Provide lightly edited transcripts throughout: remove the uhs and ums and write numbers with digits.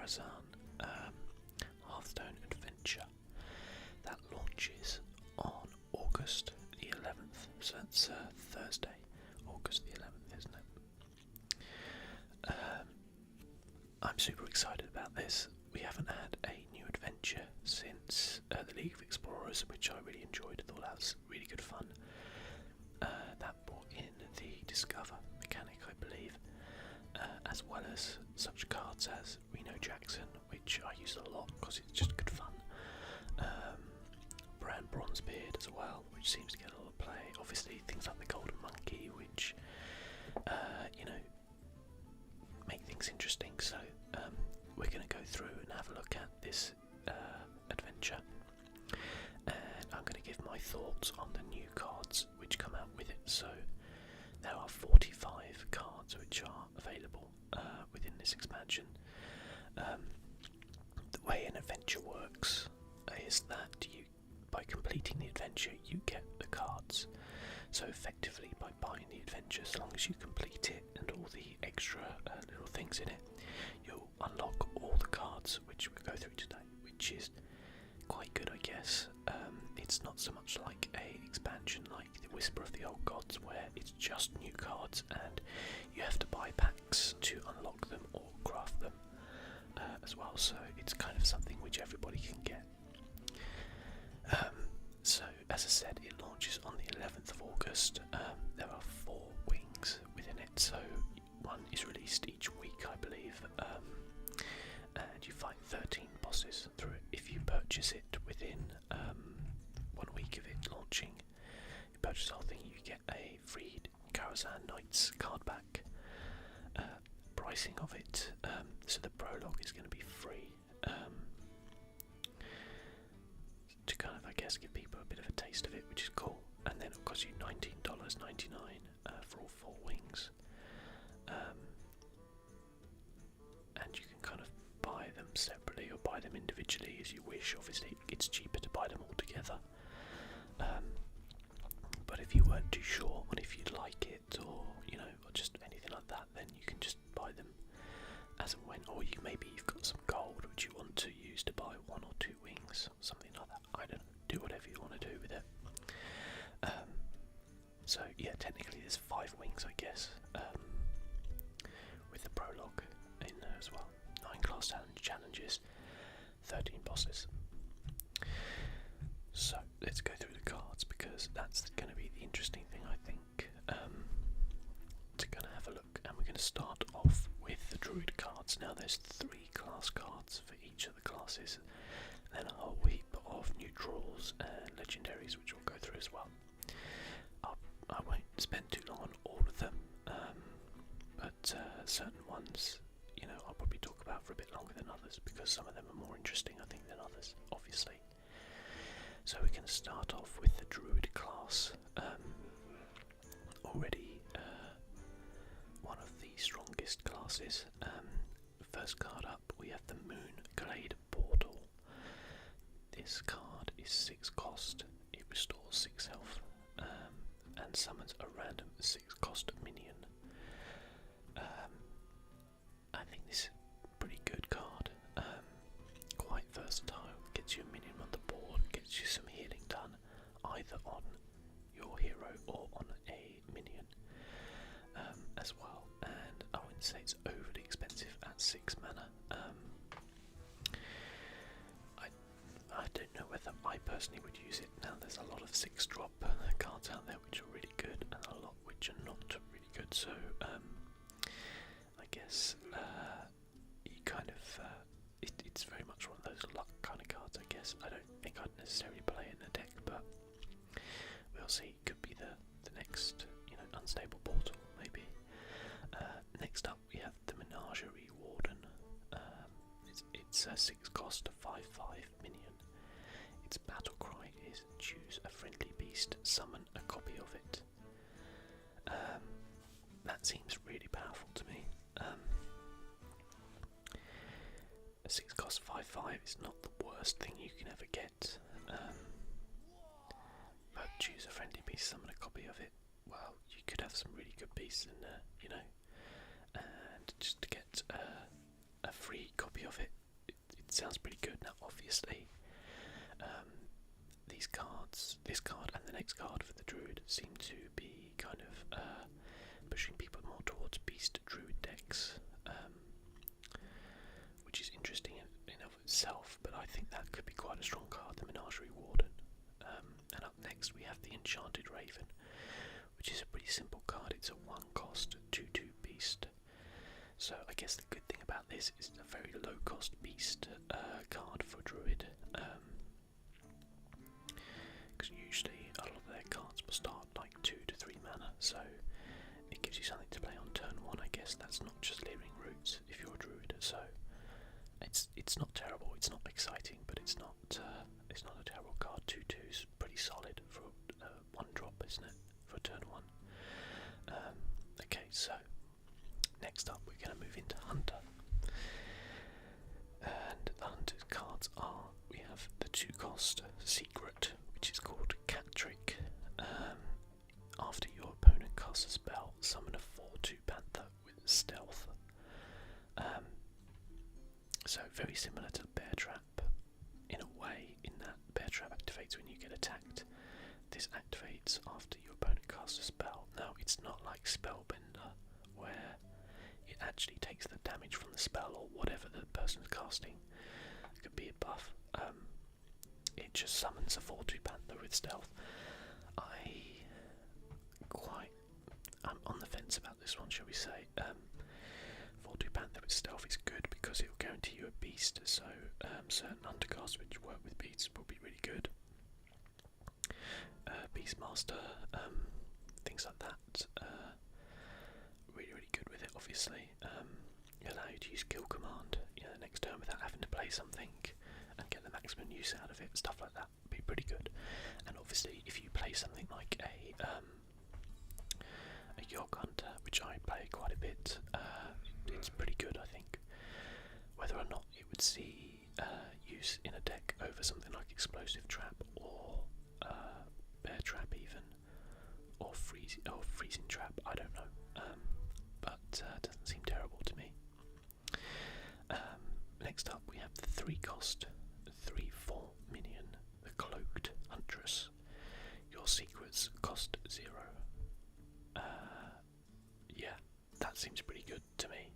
Karazhan Hearthstone adventure that launches on August the 11th. So that's Thursday, August the 11th, isn't it? I'm super excited about this. We haven't had a new adventure since the League of Explorers, which I really enjoyed. I thought that was really good fun. That brought in the Discover mechanic, I believe, as well as such cards as Reno Jackson, which I use a lot because it's just good fun. Brand Bronzebeard as well, which seems to get a lot of play. Obviously, things like the Golden Monkey, which make things interesting. So we're going to go through and have a look at this adventure, and I'm going to give my thoughts on the new cards which come out with it. So there are 45 cards which are available within this expansion. The way an adventure works is that by completing the adventure, you get the cards. So effectively, by buying the adventure, as long as you complete it and all the extra little things in it, you'll unlock all the cards which we'll go through today, which is quite good, I guess. It's not so much like a expansion like the Whisper of the Old Gods, where it's just new cards and you have to buy packs to unlock them or craft them as well. So it's kind of something which everybody can get. So as I said, it launches on the 11th of August. There are 4 wings within it, so one is released each week, I believe, and you fight 13 bosses through it. If you purchase it within 1 week of it launching, you purchase the whole thing, you get a free Karazhan Knights card back. Pricing of it, so the prologue is going to be free, to kind of, I guess, give people a bit of a taste of it, which is cool. And then it'll cost you $19.99 for all 4 wings. And you can kind of buy them separately or buy them individually as you wish. Obviously, it's cheaper to buy them all together. But if you weren't too sure on if you'd like it, or or just anything like that, then you can just buy them as and when. Or maybe you've got some gold which you want to use to buy 1 or 2 wings, something like that. I don't know. Do whatever you want to do with it. So yeah, technically there's 5 wings, I guess, with the prologue in there as well. 9 class challenges, 13 bosses. So let's go through the cards, because that's going to be the interesting thing, I think. To kind of have a look, and we're going to start off with the Druid cards. Now there's 3 class cards for each of the classes, and then a whole heap of neutrals and legendaries, which we'll go through as well. I won't spend too long on all of them, but certain ones, I'll probably talk about for a bit longer than others, because some of them are more interesting, I think, than others, obviously. So we're going to start off with the Druid class. Already one of the strongest classes. First card up, we have the Moonglade Portal. This card is 6 cost, it restores 6 health, and summons a random 6 cost minion. I think this is a pretty good card, quite versatile, gets you a minion on the board, gets you some healing done, either on your hero or on a minion as well. And I wouldn't say it's overly expensive at 6 mana. I don't know whether I personally would use it. Now there's a lot of 6-drop cards out there which are really good, and a lot which are not really good, so I guess you kind of it's very much one of those luck kind of cards, I guess. I don't think I'd necessarily play it in a deck, but we'll see. It could be the next unstable portal, maybe. Next up we have the Menagerie Warden. It's a 6 cost 5/5 minion. Its battle cry is choose a friendly beast, summon a copy of it. That seems really powerful to me. A 6 cost 5/5 is not the worst thing you can ever get. But choose a friendly beast, summon a copy of it. Well, you could have some really good beasts in there, and just to get a free copy of it sounds pretty good. Now, obviously, these cards, this card and the next card for the Druid, seem to be kind of pushing people more towards Beast Druid decks, which is interesting in of itself, but I think that could be quite a strong card, the Menagerie Warden. And up next we have the Enchanted Raven, which is a pretty simple card. It's a 1-cost 2/2 beast. So I guess the good thing about this is it's a very low-cost beast card for Druid, because usually a lot of their cards will start like 2 to 3 mana, so it gives you something to play on turn 1. I guess that's not just Leering Roots if you're a Druid, so it's not terrible. It's not exciting, but it's not a terrible card. 2/2's pretty solid for 1-drop, isn't it? For turn 1. Okay, so next up we're going to move into Hunter, and the Hunter's cards are, we have the 2-cost Secret, which is called Cat Trick. After your opponent casts a spell, summon a 4/2 Panther with Stealth. So very similar to Bear Trap in a way, in that Bear Trap activates when you get attacked. This activates after your opponent casts a spell. Now, it's not like Spellbender, where it actually takes the damage from the spell or whatever the person's casting. It could be a buff. It just summons a 4/2 Panther with Stealth. I'm on the fence about this one, shall we say. 4/2 Panther with Stealth is good because it will guarantee you a beast, so certain undercasts which work with beasts will be really good. Beastmaster, things like that, really good with it, obviously. It allows you to use Kill Command, next turn without having to play something and get the maximum use out of it. Stuff like that would be pretty good. And obviously if you play something like a Yogg Hunter, which I play quite a bit, it's pretty good, I think. Whether or not it would see use in a deck over something like Explosive Trap or Bear Trap even, or Freezing Trap, I don't know, but doesn't seem terrible to me. Next up we have the 3-cost 3/4 minion, the Cloaked Huntress. Your secrets cost 0. Yeah, that seems pretty good to me.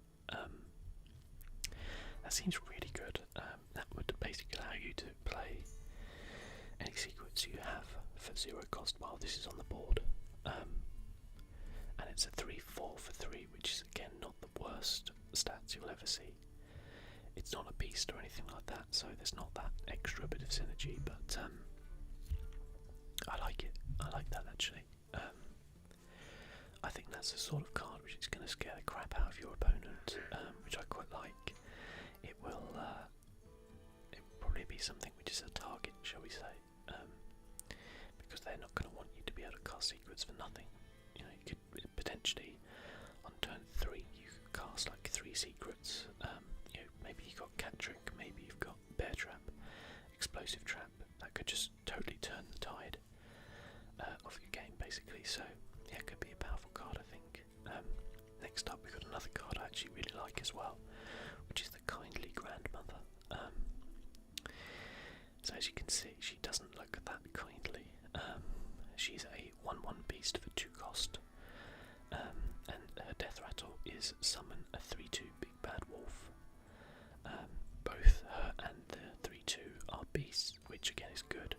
That seems really good. That would basically allow you to play any secrets you have for 0 cost while this is on the board. And it's a 3/4 for 3, which is again not the worst stats you'll ever see. It's not a beast or anything like that, so there's not that extra bit of synergy, but I like it. I like that actually. I think that's the sort of card which is going to scare the crap out of your opponent, which I quite like. It will probably be something which is a target, shall we say, because they're not going to want you to be able to cast secrets for nothing. You could potentially on turn 3 you could cast like 3 secrets. Maybe you've got Cat Trick, maybe you've got Bear Trap, Explosive Trap. That could just totally turn the tide of your game, basically. So yeah, it could be a powerful card, I think. Next up we've got another card I actually really like as well, which is the Kindly Grandmother. So as you can see, she doesn't look that kindly. She's a 1/1 beast for 2 cost, and her death rattle is summon a 3/2 Big Bad Wolf. Both her and the 3/2 are beasts, which again is good.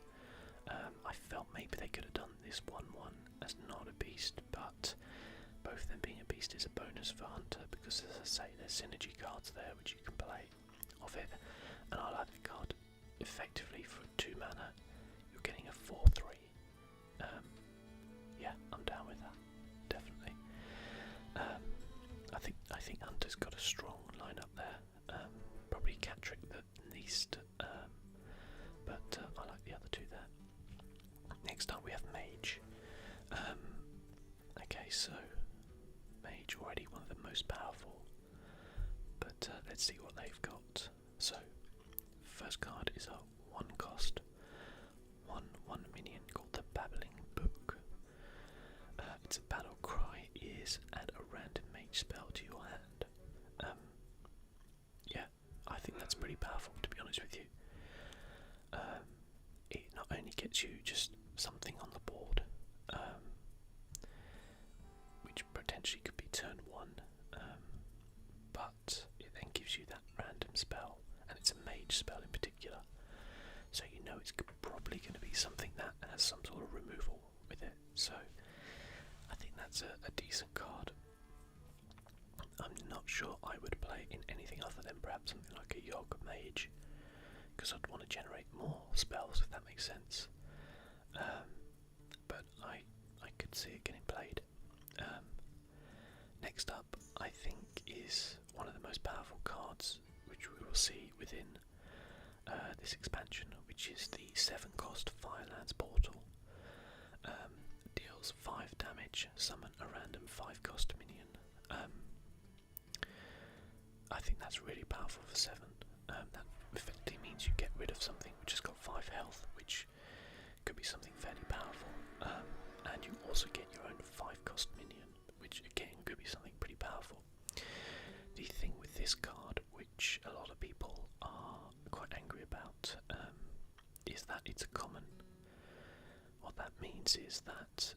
I felt maybe they could have done this 1/1 as not a beast, but both of them being a beast is a bonus for Hunter, because as I say, there's synergy cards there which you can play of it, and I like the card. Effectively for 2 mana you're getting a 4/3. Yeah, I'm down with that, definitely. I think Hunter's got a strong lineup there. Probably Cat Trick the least, but I like the other 2 there. Next up we have Mage. Okay, so Mage already one of the most powerful, but let's see what they've got. So first card is a 1-cost 1/1 minion called the Babbling Book. Its battle cry is add a random mage spell to your hand. Yeah, I think that's pretty powerful, to be honest gets you just something on the board, which potentially could be turn 1, but it then gives you that random spell, and it's a mage spell in particular, so you know it's probably going to be something that has some sort of removal with it, so I think that's a decent card. I'm not sure I would play in anything other than perhaps something like a Yogg Mage, because I'd want to generate more spells, if that makes sense. But I could see it getting played. Next up, I think, is one of the most powerful cards which we will see within this expansion, which is the 7-cost Firelands Portal. Deals 5 damage, summon a random 5-cost minion. I think that's really powerful for 7. That effectively means you get rid of something which has got 5 health, which could be something fairly powerful. And you also get your own 5-cost minion, which again could be something pretty powerful. The thing with this card, which a lot of people are quite angry about, is that it's a common. What that means is that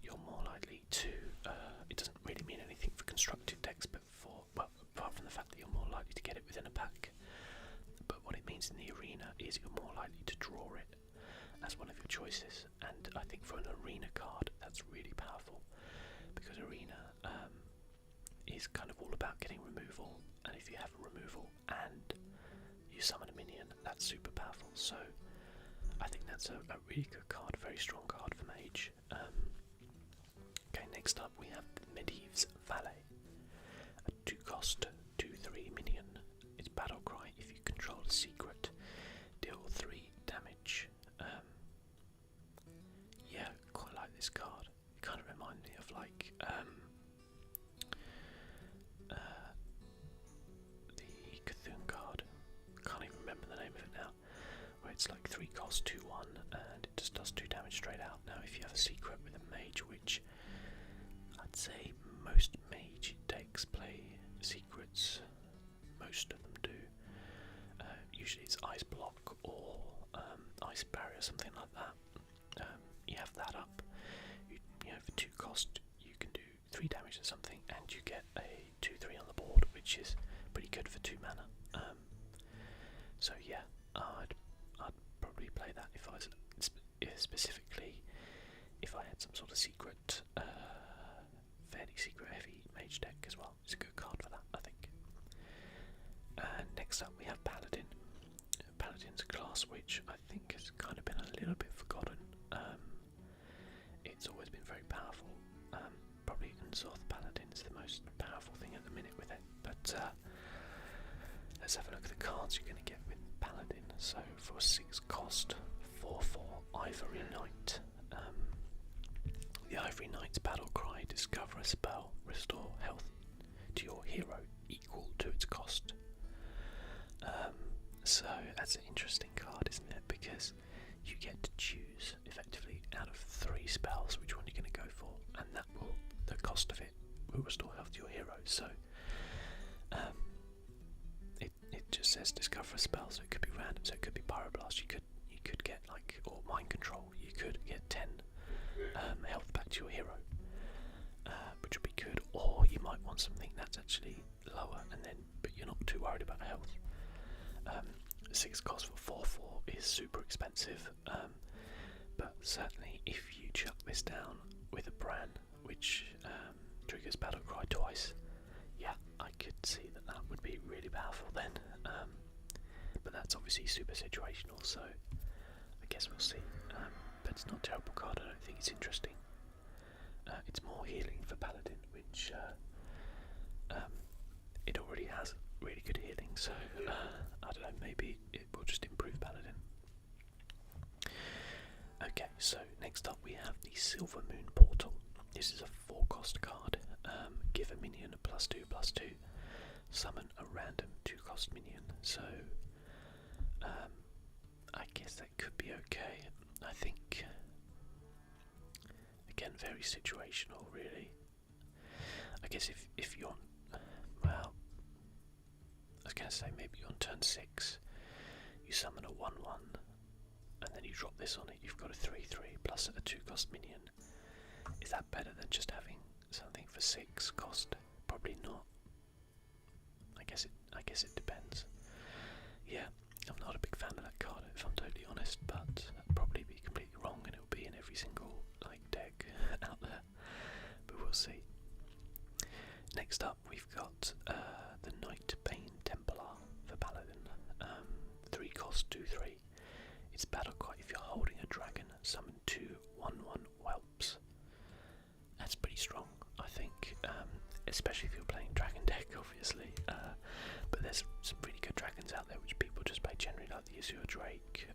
you're more likely to, it doesn't really mean anything for constructed decks, but apart from the fact that you're more likely to get it within a pack, but what it means in the arena is you're more likely to draw it as one of your choices, and I think for an arena card that's really powerful, because arena is kind of all about getting removal, and if you have a removal and you summon a minion, that's super powerful, so I think that's a really good card, very strong card for Mage. Okay, next up we have Medivh's Valet, a 2-cost 2/3 minion. It's battle cry. If you control a secret, deal 3 damage. Yeah, quite like this card. It kind of reminds me of like the Cthulhu card. Can't even remember the name of it now. Where it's like 3 cost 2/1 and it just does 2 damage straight out. Now, if you have a secret with a mage, which I'd say most mage decks play secrets, most of them do. Usually it's ice block or ice barrier, something like that. You have that up. You know, for 2 cost, you can do 3 damage to something, and you get a 2/3 on the board, which is pretty good for 2 mana. So yeah, I'd probably play that if I was specifically if I had some sort of secret, fairly secret heavy mage deck as well. It's a good card for that, I think. And next up we have Paladin. Paladin's a class which I think has kind of been a little bit forgotten. It's always been very powerful. Probably Unzoth Paladin is the most powerful thing at the minute with it. But let's have a look at the cards you're going to get with Paladin. So for 6 cost, 4/4 Ivory Knight. The Ivory Knight's battle cry: discover a spell, restore health to your hero equal to its cost. So that's an interesting card, isn't it? Because you get to choose effectively out of 3 spells which one you're going to go for, and the cost of it will restore health to your hero. So it just says discover a spell, so it could be random, so it could be Pyroblast. You could get like, or Mind Control. You could get 10 health back to your hero, which would be good. Or you might want something that's actually lower, but you're not too worried about health. 6 cost for 4/4 is super expensive, but certainly if you chuck this down with a Bran, which triggers battle cry twice, yeah, I could see that would be really powerful then. But that's obviously super situational, so I guess we'll see. But it's not a terrible card. I don't think it's interesting. It's more healing for Paladin, which it already has really good healing, so I don't know, maybe it will just improve Paladin. Okay, so next up we have the Silver Moon Portal. This is a 4-cost card. Give a minion a +2/+2. Summon a random 2-cost minion. So I guess that could be okay. I think, again, very situational, really. I guess if you're well, I was going to say maybe on turn 6 you summon a 1/1 and then you drop this on it, you've got a 3/3 plus a 2-cost minion. Is that better than just having something for 6 cost? Probably not. I guess it depends. Yeah, I'm not a big fan of that card if I'm totally honest, but I'd probably be completely wrong and it'll be in every single deck out there. But we'll see. Next up we've got the Night Bane Templar for Paladin. 3 cost, 2/3. It's battle cry if you're holding a dragon. Summon 2 1/1 whelps. That's pretty strong, I think, especially if you're playing dragon deck, obviously. But there's some really good dragons out there which people just play generally, like the Azure Drake,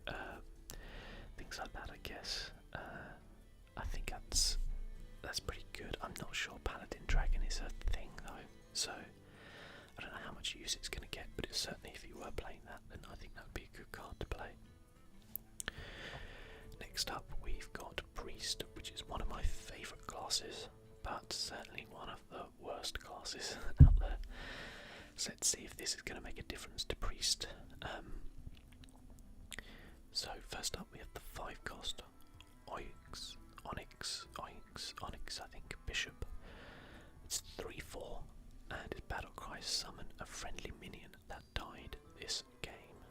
things like that. I guess. I think that's pretty good. I'm not sure Paladin Dragon is a thing though, so I don't know how much use it's going to get. But it's certainly, if you were playing that, then I think that would be a good card to play. Next up we've got Priest, which is one of my favourite classes, but certainly one of the worst classes out there. So let's see if this is going to make a difference to Priest. So first up we have the 5-cost Onyx, I think, Bishop. It's 3/4, and his battle cry is summon a friendly minion that died this game.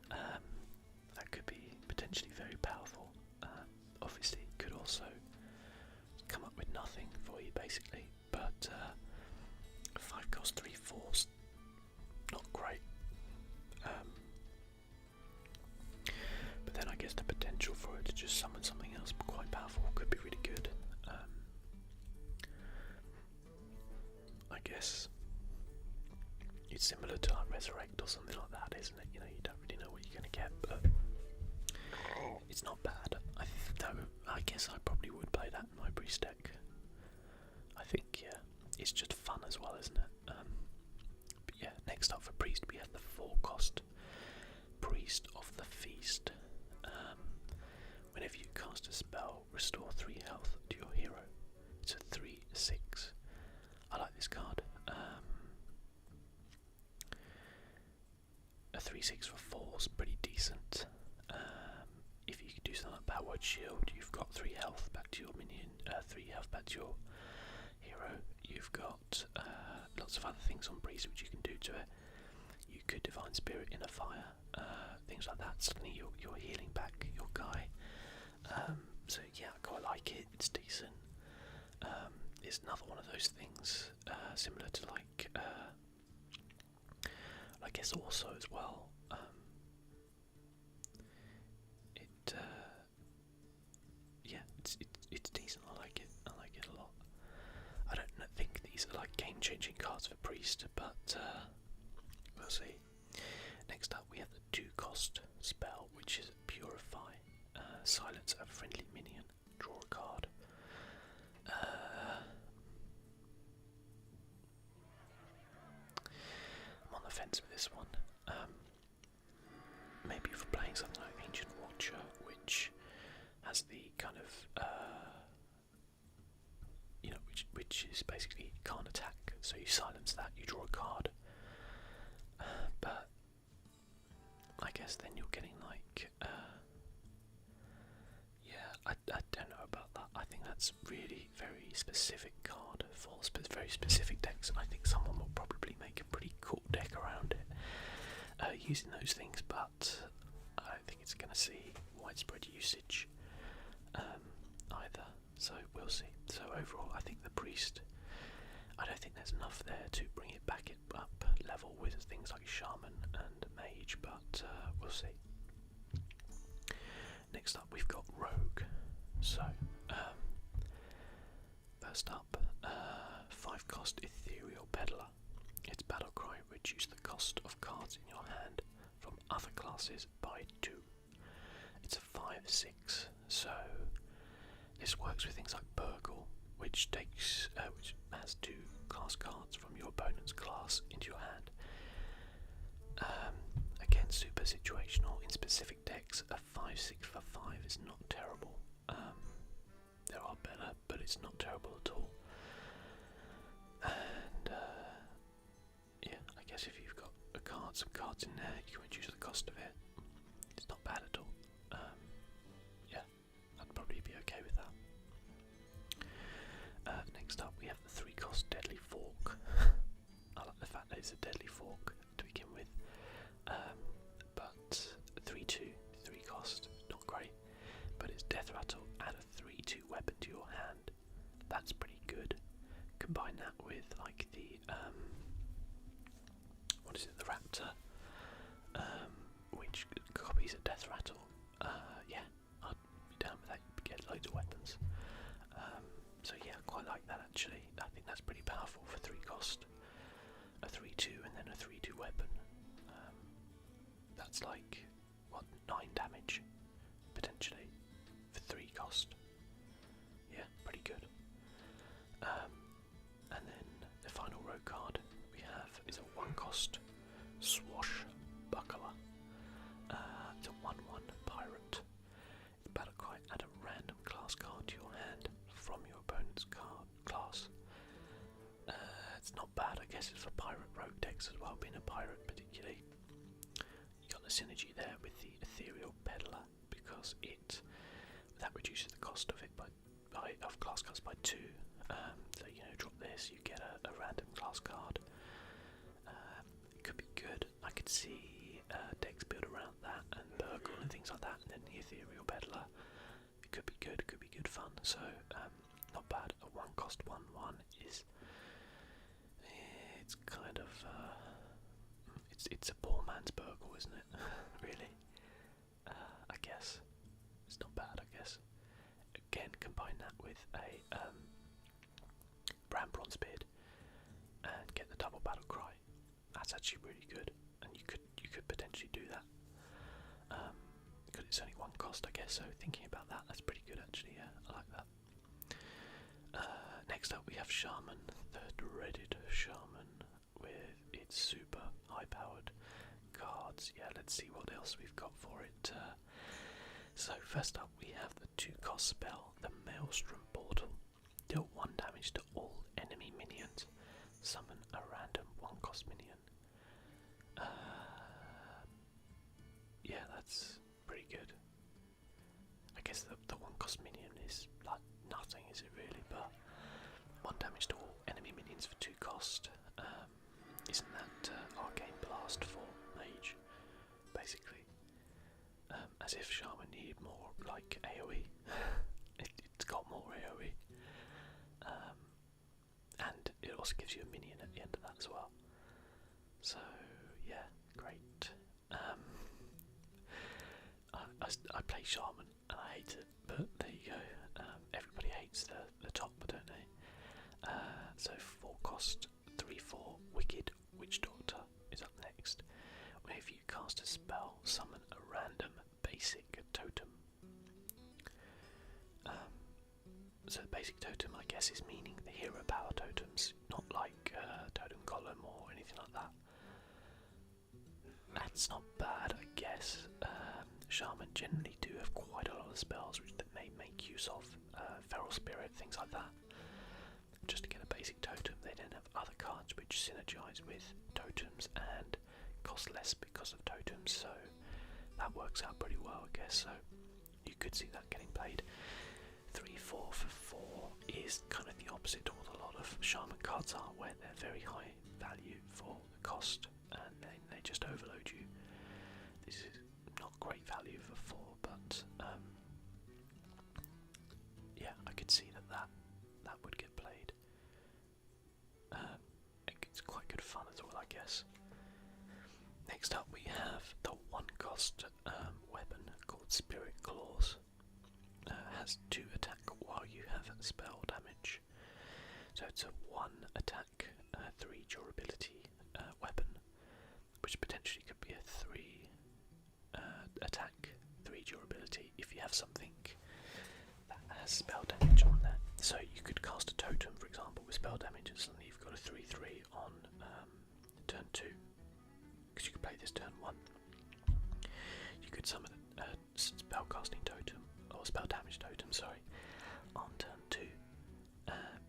That could be potentially very powerful. Obviously it could also come up with nothing for you basically, but 5-cost 3/4's not great. But then I guess the potential for it to just summon something else quite powerful could be really good. I guess it's similar to like Resurrect or something like that, isn't it? You know, you don't really know what you're going to get, but it's not bad. I guess I probably would play that in my Priest deck. I think, yeah, it's just fun as well, isn't it? But yeah, next up for Priest we have the 4-cost Priest of the Feast. Whenever you cast a spell, restore 3 health to your hero. It's a 3/6. I like this card. A 3/6 for 4 is pretty decent. If you could do something like Powered Shield, you've got 3 health back to your minion, 3 health back to your hero. You've got lots of other things on Priest which you can do to it. You could Divine Spirit in a fire, things like that. Suddenly you're healing back your guy. So yeah, I quite like it. It's decent. It's another one of those things similar to I guess also as well. It's decent. I like it. I like it a lot. I don't think these are like game-changing cards for Priest, but we'll see. Next up, we have the 2-cost spell, which is Purify. Silence a friendly minion. Draw a card. I'm on the fence with this one. Maybe if we're playing something like Ancient Watcher, which has the kind of which is basically can't attack, so you silence that, you draw a card. But I guess then you're getting like I don't know about that. I think that's really very specific card for very specific decks, and I think someone will probably make a pretty cool deck around it using those things, but I don't think it's going to see widespread usage either, so we'll see. So overall I think the Priest, I don't think there's enough there to bring it back up level with things like Shaman and Mage, but we'll see. Next up we've got Rogue. So first up, 5-cost Ethereal Peddler. Its battle cry: reduce the cost of cards in your hand from other classes by 2. It's a 5/6, so this works with things like Burgle, which has 2 class cards from your opponent's class into your hand. Again, super situational. In specific decks, a 5/6 for 5 is not terrible. There are better, but it's not terrible at all. And yeah, I guess if you've got some cards in there, you can reduce the cost of it. It's not bad at all. cost deadly fork. I like the fact that it's a deadly fork to begin with. But 3/2, 3 cost, not great. But it's death rattle and a 3/2 weapon to your hand. That's pretty good. Combine that with like the what is it, the raptor, which copies a death rattle. Yeah, I'd be down with that. You get loads of weapons. So yeah, I quite like that actually. I think that's pretty powerful for 3 cost. A 3/2 and then a 3/2 weapon. That's like what, 9 damage potentially for 3 cost. Yeah, pretty good. And then the final rogue card we have is a 1 cost Swashbuckler. It's a 1/1 pirate. The battle cry, add a random class card to your hand from your opponent's card class. It's not bad, I guess it's for pirate rogue decks as well, being a pirate particularly. You got the synergy there with the ethereal peddler because that reduces the cost of it of class cards by 2. So you know, drop this, you get a random class card. It could be good. I could see decks build around that and burgle and things like that, and then the ethereal peddler. It could be good. It could be good fun. So not bad. A 1 cost 1/1 is. It's kind of it's a poor man's burgle, isn't it? Really. I guess it's not bad. I guess. Again, combine that with a Bran Bronzebeard and get the double battle cry. That's actually really good, and you could potentially do that. Because it's only 1 cost, I guess. So thinking about that, that's pretty good actually. Yeah, I like that. Next up, we have Shaman, the dreaded Shaman, with its super high-powered cards. Yeah, let's see what else we've got for it. So first up, we have the 2 cost spell, the Maelstrom Portal. Deal 1 damage to all enemy minions. Summon a random 1 cost minion. Yeah, that's pretty good. I guess the 1 cost minion is like nothing, is it really? But 1 damage to all enemy minions for 2 cost. Isn't that Arcane Blast for Mage, basically? As if Shaman needed more like AoE. It's got more AoE. And it also gives you a minion at the end of that as well. So yeah, great. I play Shaman and I hate it, but there you go. Everybody hates the top, don't they? So 4 cost 3/4 Wicked Witch Doctor is up next. Whenever you cast a spell, summon a random basic totem. So the basic totem, I guess, is meaning the hero power totems, not like Totem Golem or anything like that. That's not bad, I guess. Shaman generally do have quite a lot of spells which they may make use of, Feral Spirit, things like that. Just to get a basic totem, they then have other cards which synergize with totems and cost less because of totems, so that works out pretty well, I guess. So you could see that getting played. 3/4 for 4 is kind of the opposite to what a lot of Shaman cards are, where they're very high value for the cost and then they just overload you. This is not great value for 4, but yeah, I could see that would get played. It's quite good fun as well, I guess. Next up, we have the 1 cost weapon called Spirit Claws. Has 2 attack while you have spell damage. So it's a 1 attack, 3 durability weapon, which potentially could be a 3 attack, 3 durability if you have something that has spell damage on there. So you could cast a totem, for example, with spell damage, and suddenly you've got a 3/3 on turn 2, because you could play this turn 1. You could summon a spellcasting totem, or spell damage totem, sorry, on turn 2.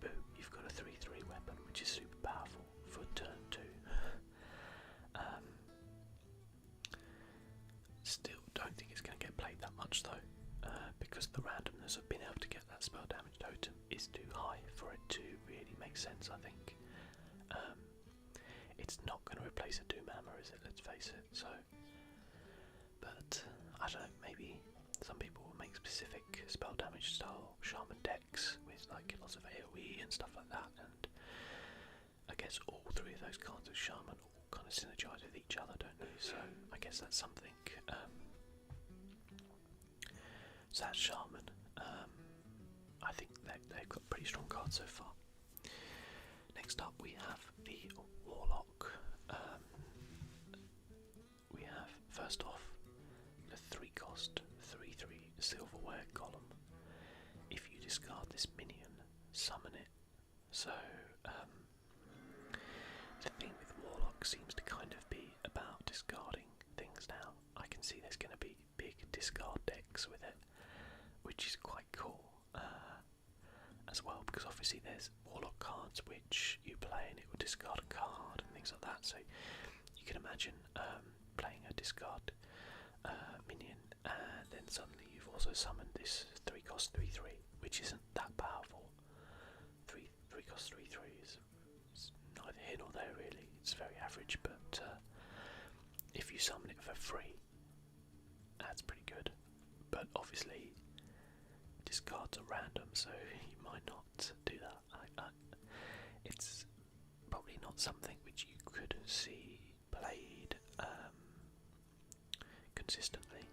Boom, you've got a 3/3 weapon, which is super powerful for turn 2. Still don't think it's going to get played that much though, because because the randomness of being able to get that spell damage totem is too high for it to really make sense, I think. It's not going to replace a Doom Hammer, is it? Let's face it. So, but I don't know. Maybe some people will make specific spell damage style Shaman decks with like lots of AOE and stuff like that, and I guess all three of those cards of Shaman all kind of synergize with each other, don't they? So I guess that's something. So that's Shaman. I think they've got pretty strong cards so far. Next up we have the Warlock. We have, first off, the 3-cost 3/3 Silverware Golem. If you discard this minion, summon it. So, the thing with Warlock seems to kind of be about discarding things now. I can see there's going to be big discard decks with it, which is quite cool as well, because obviously there's Warlock cards which you play and it will discard a card and things like that, so you can imagine playing a discard minion and then suddenly you've also summoned this 3-cost 3/3, which isn't that powerful. 3-cost 3/3 is neither here nor there really, it's very average, but if you summon it for free, that's pretty good. But obviously discards are random, so you might not do that. It's probably not something which you could see played consistently,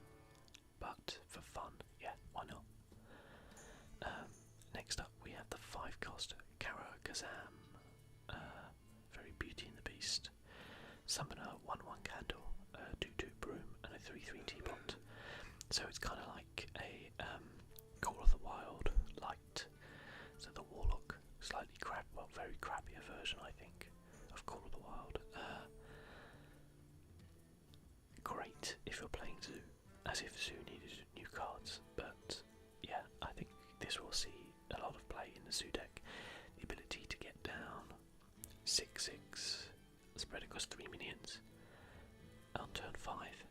but for fun, yeah, why not? Next up we have the 5-cost Karazhan, very Beauty and the Beast. Summon a 1/1 candle, 2/2 broom, and a 3/3 teapot. So it's kind of like a Call of the Wild light. So the Warlock, slightly very crappier version, I think, of Call of the Wild. Great if you're playing Zoo, as if Zoo needed new cards. But yeah, I think this will see a lot of play in the Zoo deck. The ability to get down 6/6, spread across 3 minions on turn 5.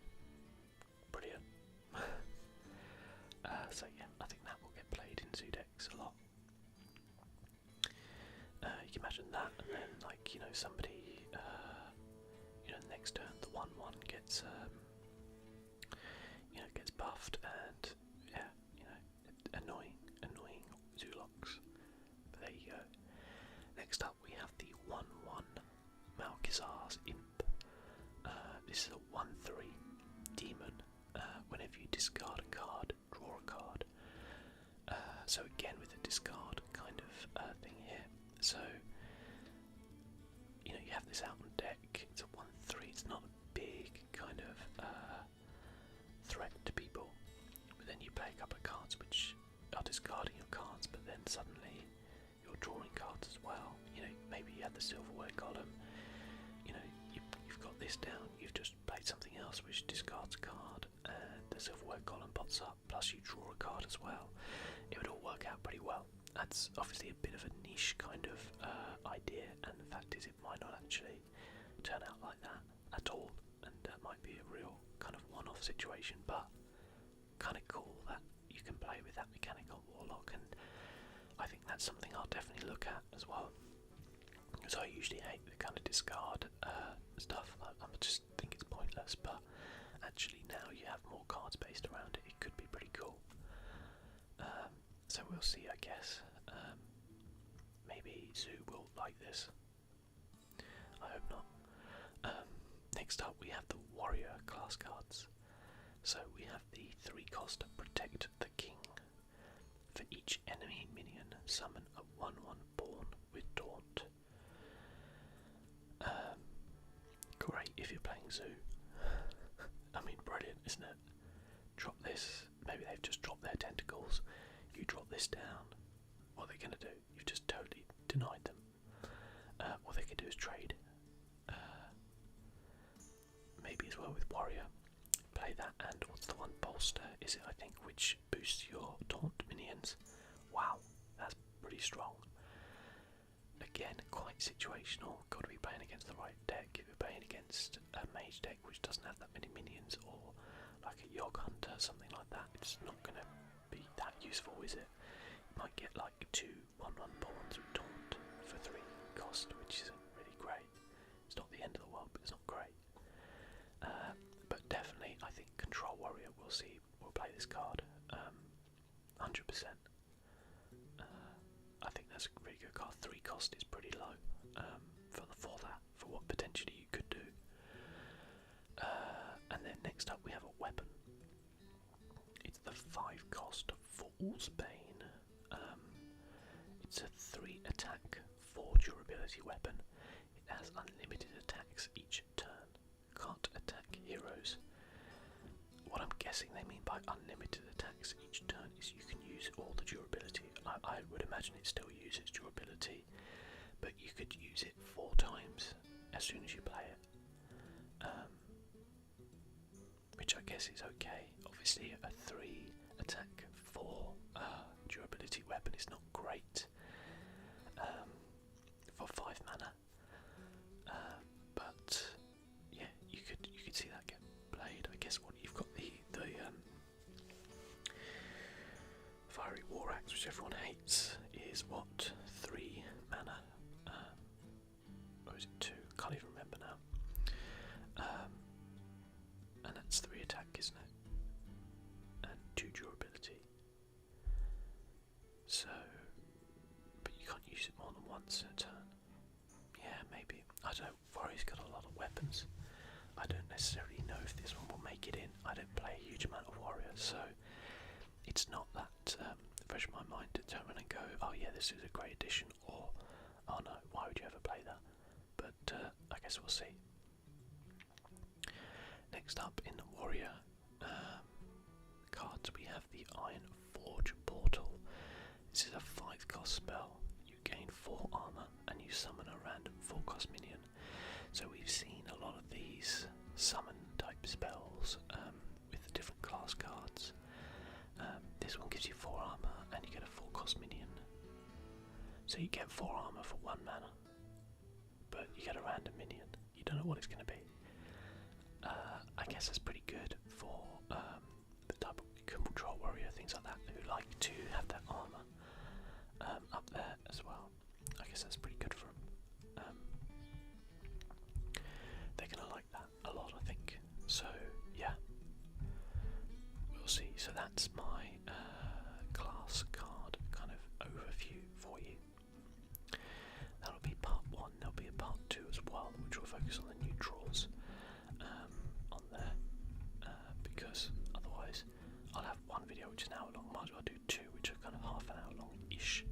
Brilliant. So yeah, I think that will get played in Zoo decks a lot. You can imagine that, and then like, you know, somebody, next turn the 1/1 gets, gets buffed, and yeah, annoying Zoolocks. But there you go. Next up we have the 1/1 Malkizar's Imp. This is a 1/3 demon. Whenever you discard a card, draw a card. So again with the discard kind of thing here. So you have this out on deck. It's a 1/3. It's not a big kind of threat to people. But then you play a couple of cards which are discarding your cards, but then suddenly you're drawing cards as well. Maybe you had the Silverware Golem. You've got this down. You've just played something else which discards a card, and the Silverware Golem pops up. Plus you draw a card as well. It would all work out pretty well. That's obviously a bit of a niche kind of idea, and the fact is it might not actually turn out like that at all, and that might be a real kind of one-off situation, but kind of cool that you can play with that mechanic on Warlock, and I think that's something I'll definitely look at as well, because I usually hate the kind of discard stuff. I just think it's pointless, but actually now you have more cards based around it, it could be pretty cool. So we'll see, I guess. Maybe Zoo will like this. I hope not. Next up we have the Warrior class cards. So we have the 3-cost Protect the King. For each enemy minion, summon a 1/1 Born with Taunt. Great if you're playing Zoo. I mean, brilliant, isn't it? Drop this. Maybe they've just dropped their tentacles. You drop this down. What are they going to do? You've just totally denied them. What they can do is trade. Maybe as well with Warrior. Play that, and what's the one? Bolster, is it, I think, which boosts your taunt minions. Wow, that's pretty strong. Again, quite situational. Got to be playing against the right deck. If you're playing against a Mage deck which doesn't have that many minions, or like a Yogg Hunter, something like that, it's not going to be that get like 2 1/1 bonds with Taunt for 3 cost, which isn't really great. It's not the end of the world, but it's not great. But definitely, I think Control Warrior we'll play this card 100%. I think that's a really good card. 3 cost is pretty low for what potentially you could do. And then next up we have a weapon. It's the 5 cost Fool's Bane. It's a 3 attack, 4 durability weapon. It has unlimited attacks each turn. Can't attack heroes. What I'm guessing they mean by unlimited attacks each turn is you can use all the durability. I would imagine it still uses durability, but you could use it 4 times as soon as you play it. Which I guess is okay. Obviously a 3 attack 4 durability weapon is not great for 5 mana. But yeah, you could see that get played. I guess what you've got the Fiery War Axe, which everyone hates, is what, 3 mana? Or is it 2? Can't even remember now. And that's 3 attack, isn't it? And 2 durability. So, but you can't use it more than once in a turn. Yeah, maybe. I don't know. Warrior's got a lot of weapons. I don't necessarily know if this one will make it in. I don't play a huge amount of Warrior, so it's not that fresh in my mind to determine and go, oh yeah, this is a great addition, or oh no, why would you ever play that? But I guess we'll see. Next up in the Warrior cards we have the Iron Forge Portal. This is a 5 cost spell. You gain 4 armor and you summon a random 4 cost minion. So we've seen a lot of these summon type spells with the different class cards. This one gives you 4 armor and you get a 4 cost minion. So you get 4 armor for 1 mana, but you get a random minion. You don't know what it's going to be. I guess that's pretty good for the type of Control Warrior, things like that, who like to have that armor up there as well. I guess that's pretty good for them. They're going to like that a lot, I think. So, yeah. We'll see. So that's my class card kind of overview for you. That'll be part 1. There'll be a part 2 as well, which will focus on the neutrals on there. Because otherwise I'll have one video which is an hour long. Might as well do 2 which are kind of half an hour long-ish.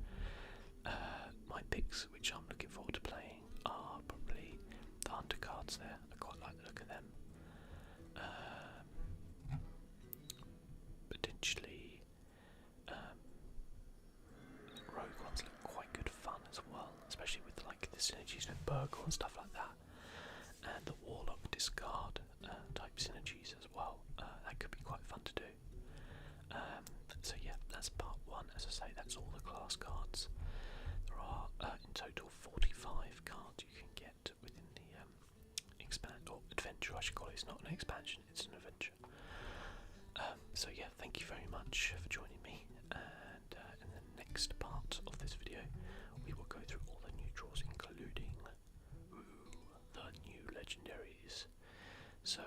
My picks, which I'm looking forward to playing, are probably the Hunter cards there. I quite like the look of them. Potentially Rogue ones look quite good fun as well, especially with like the synergies with Burgle and stuff like that, and the Warlock discard type synergies as well. That could be quite fun to do. So yeah, that's part 1. As I say, that's all the class cards. There are in total 45 cards you can get within the adventure, I should call it. It's not an expansion, it's an adventure. So yeah, thank you very much for joining me, and in the next part of this video we will go through all the neutrals, including the new legendaries. So